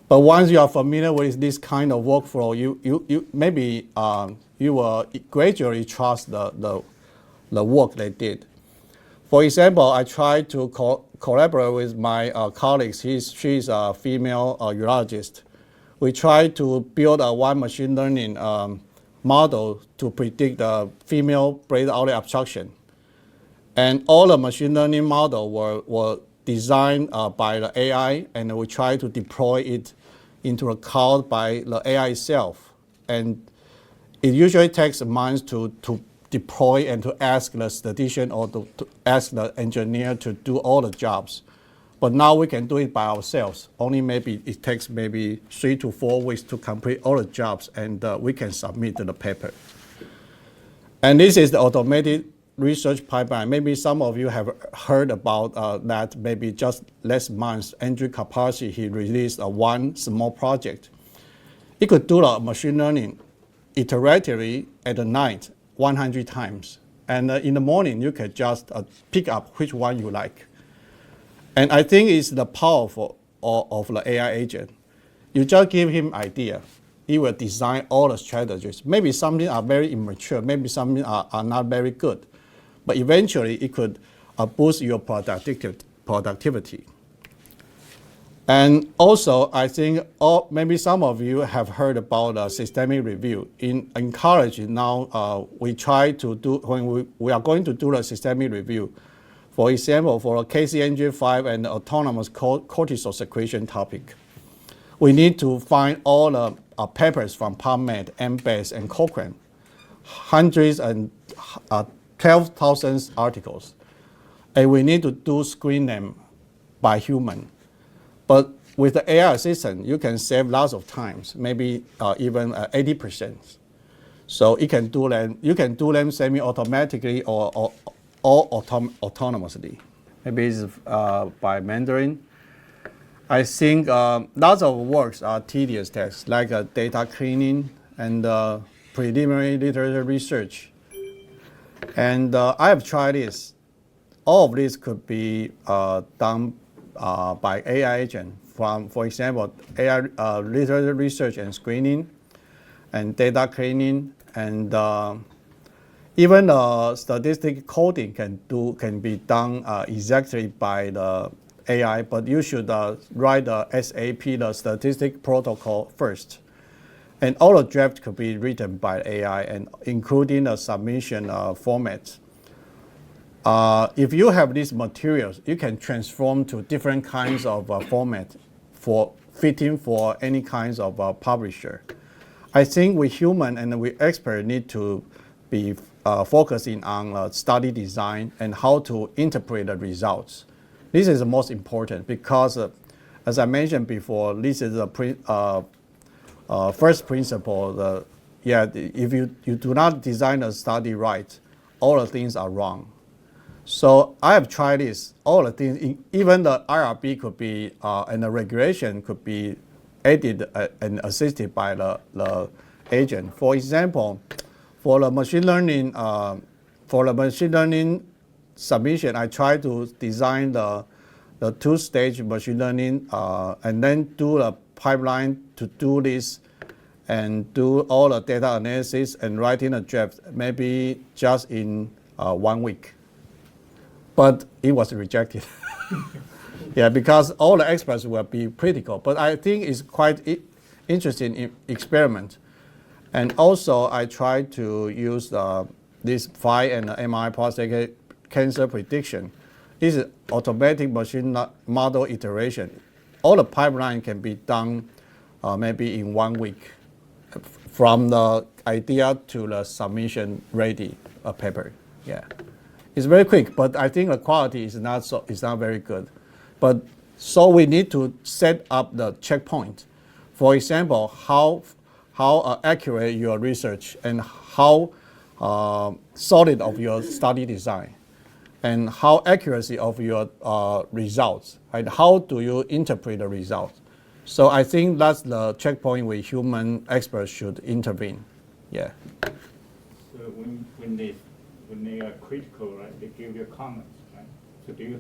But once you are familiar with this kind of workflow, you maybe you will gradually trust the work they did. For example, I try to collaborate with my colleagues. She's a female urologist. We try to build one machine learning model to predict the female breast outlet obstruction. And all the machine learning model were designed by the AI, and we try to deploy it into a cloud by the AI itself. And it usually takes months to deploy and to ask the statistician or to ask the engineer to do all the jobs. But now we can do it by ourselves. Only maybe it takes maybe 3 to 4 weeks to complete all the jobs, and we can submit the paper. And this is the automated research pipeline. Maybe some of you have heard about that. Maybe just last month, Andrew Kapasi, he released one small project. He could do the machine learning iteratively at the night 100 times. And in the morning, you can just pick up which one you like. And I think it's the power of the AI agent. You just give him idea. He will design all the strategies. Maybe something are very immature. Maybe something are not very good. But eventually, it could boost your productivity. And also, I think maybe some of you have heard about systemic review. In college now, we try to do, when we are going to do the systemic review, for example, for a KCNG5 and autonomous cortisol secretion topic, we need to find all the papers from PubMed, MBase, and Cochrane, hundreds and 12,000 articles. And we need to screen them by human. But with the AI assistant, you can save lots of times, maybe even 80%. So it can do them, you can do them semi-automatically or autonomously. Maybe it's by Mandarin. I think lots of works are tedious tasks, like data cleaning and preliminary literature research. And I have tried this. All of this could be done by AI agent from, for example, AI literature research and screening, and data cleaning, and even statistical coding can be done exactly by the AI, but you should write the SAP, the statistic protocol first. And all the draft could be written by AI, and including the submission format. If you have these materials, you can transform to different kinds of format for fitting for any kinds of publisher. I think we human and we expert need to be focusing on study design and how to interpret the results. This is the most important because, as I mentioned before, this is the first principle. If you do not design a study right, all the things are wrong. So I have tried this. All the things, even the IRB could be, and the regulation could be aided and assisted by the agent. For example, for the machine learning submission, I try to design the two-stage machine learning and then do the pipeline to do this and do all the data analysis and writing a draft, maybe just in 1 week. But it was rejected. Yeah, because all the experts will be critical. But I think it's quite interesting experiment. And also, I try to use this PHI and MRI prostate cancer prediction. This is automatic machine model iteration. All the pipeline can be done maybe in 1 week, from the idea to the submission ready paper. Yeah, it's very quick, but I think the quality is not very good. But so we need to set up the checkpoint. For example, how accurate your research and how solid of your study design, and how accuracy of your results, and how do you interpret the results. So I think that's the checkpoint where human experts should intervene. Yeah. So when they are critical, right, they give you comments, right? So do you